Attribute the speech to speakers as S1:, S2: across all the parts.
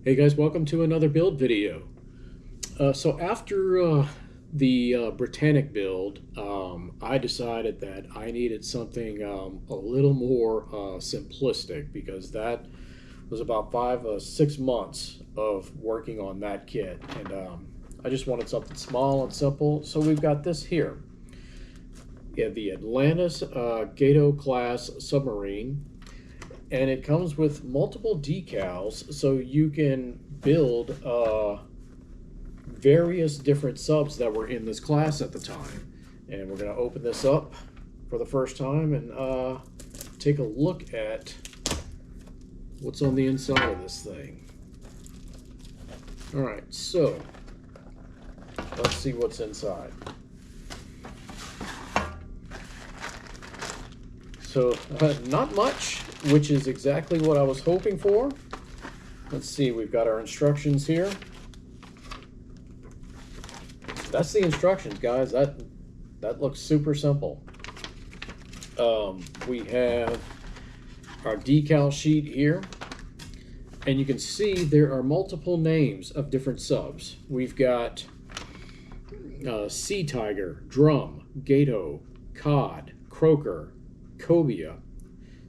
S1: Hey guys, welcome to another build video. So after the Britannic build, I decided that I needed something a little more simplistic because that was about 5 6 months of working on that kit, and I just wanted something small and simple. So we've got this here. Yeah, the Atlantis Gato Class submarine, and it comes with multiple decals, so you can build various different subs that were in this class at the time. And we're going to open this up for the first time and take a look at what's on the inside of this thing. All right, so let's see what's inside. So not much, which is exactly what I was hoping for. Let's see, we've got our instructions here. That's the instructions, guys. That looks super simple. We have our decal sheet here, and you can see there are multiple names of different subs. We've got Sea Tiger, Drum, Gato, Cod, Croaker, Cobia,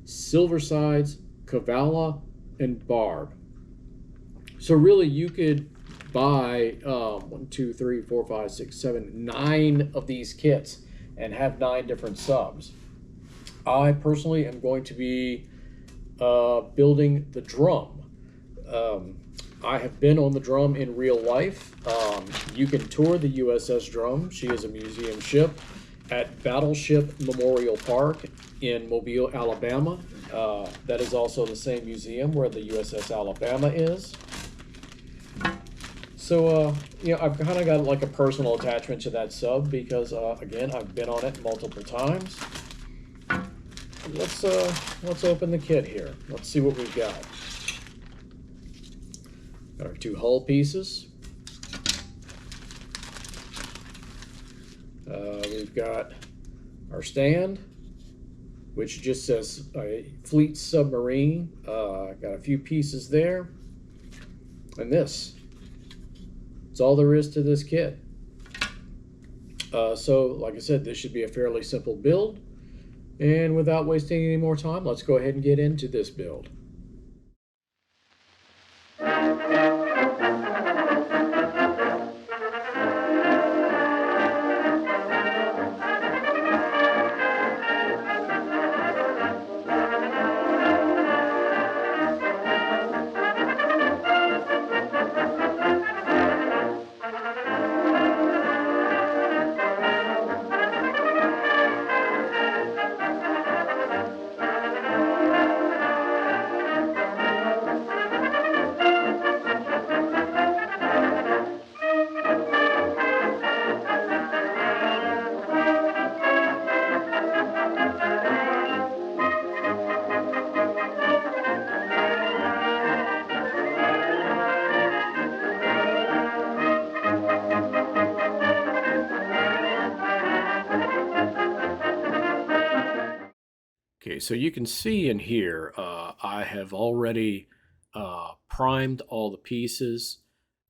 S1: Silversides, Kavala, and Barb. So really you could buy 1, 2, 3, 4, 5, 6, 7, 9 of these kits and have 9 different subs. I personally am going to be building the Drum. I have been on the Drum in real life. You can tour the USS Drum. She is a museum ship at Battleship Memorial Park in Mobile, Alabama. That is also the same museum where the USS Alabama is. So, I've kind of got like a personal attachment to that sub because, again, I've been on it multiple times. Let's open the kit here. Let's see what we've got. Got our 2 hull pieces. We've got our stand, which just says Fleet Submarine. Got a few pieces there. And this. That's all there is to this kit. So, like I said, this should be a fairly simple build. And without wasting any more time, let's go ahead and get into this build. Okay, so you can see in here, I have already primed all the pieces.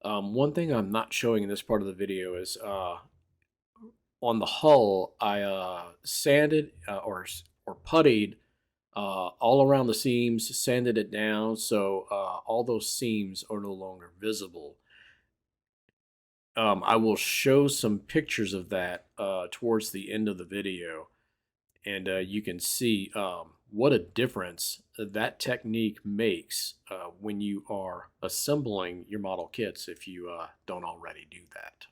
S1: One thing I'm not showing in this part of the video is on the hull, I sanded or puttied all around the seams, sanded it down, so all those seams are no longer visible. I will show some pictures of that towards the end of the video. And you can see what a difference that technique makes when you are assembling your model kits if you don't already do that.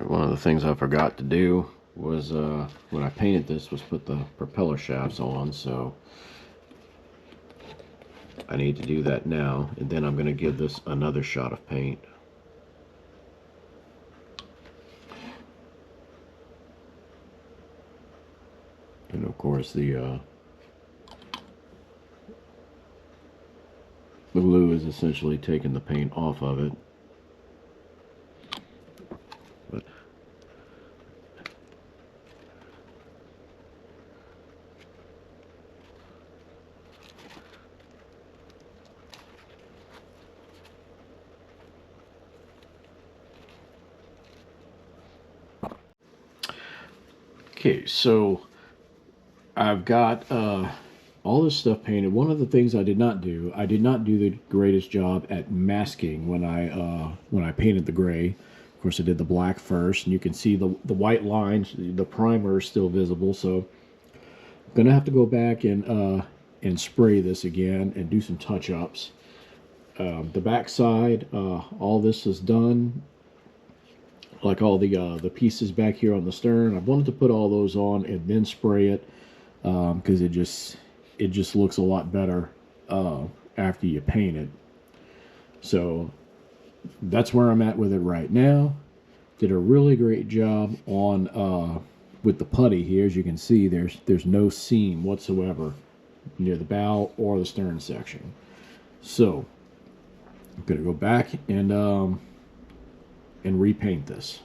S1: One of the things I forgot to do was when I painted this was put the propeller shafts on, so I need to do that now, and then I'm going to give this another shot of paint. And of course the glue is essentially taking the paint off of it. But Okay, so I've got all this stuff painted. One of the things I did not do the greatest job at masking when I painted the gray. Of course, I did the black first, and you can see the white lines. The primer is still visible, so I'm gonna have to go back and spray this again and do some touch-ups. The back side, all this is done. Like all the pieces back here on the stern, I wanted to put all those on and then spray it because it just looks a lot better after you paint it. So that's where I'm at with it right now. Did a really great job on with the putty here. As you can see, there's no seam whatsoever near the bow or the stern section. So I'm gonna go back and repaint this.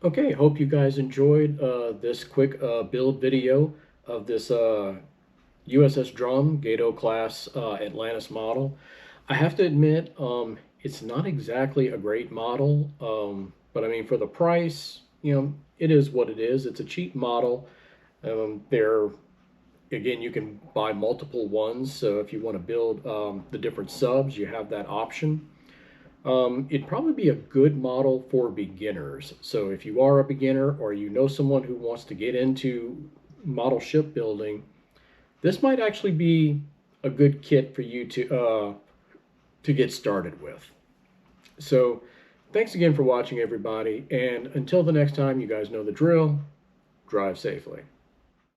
S1: Okay, hope you guys enjoyed this quick build video of this USS Drum Gato Class Atlantis model. I have to admit, it's not exactly a great model, but I mean, for the price, it is what it is. It's a cheap model. Again, you can buy multiple ones, so if you want to build the different subs, you have that option. It'd probably be a good model for beginners. So if you are a beginner or you know someone who wants to get into model shipbuilding, this might actually be a good kit for you to get started with. So thanks again for watching, everybody, and until the next time, you guys know the drill. Drive safely.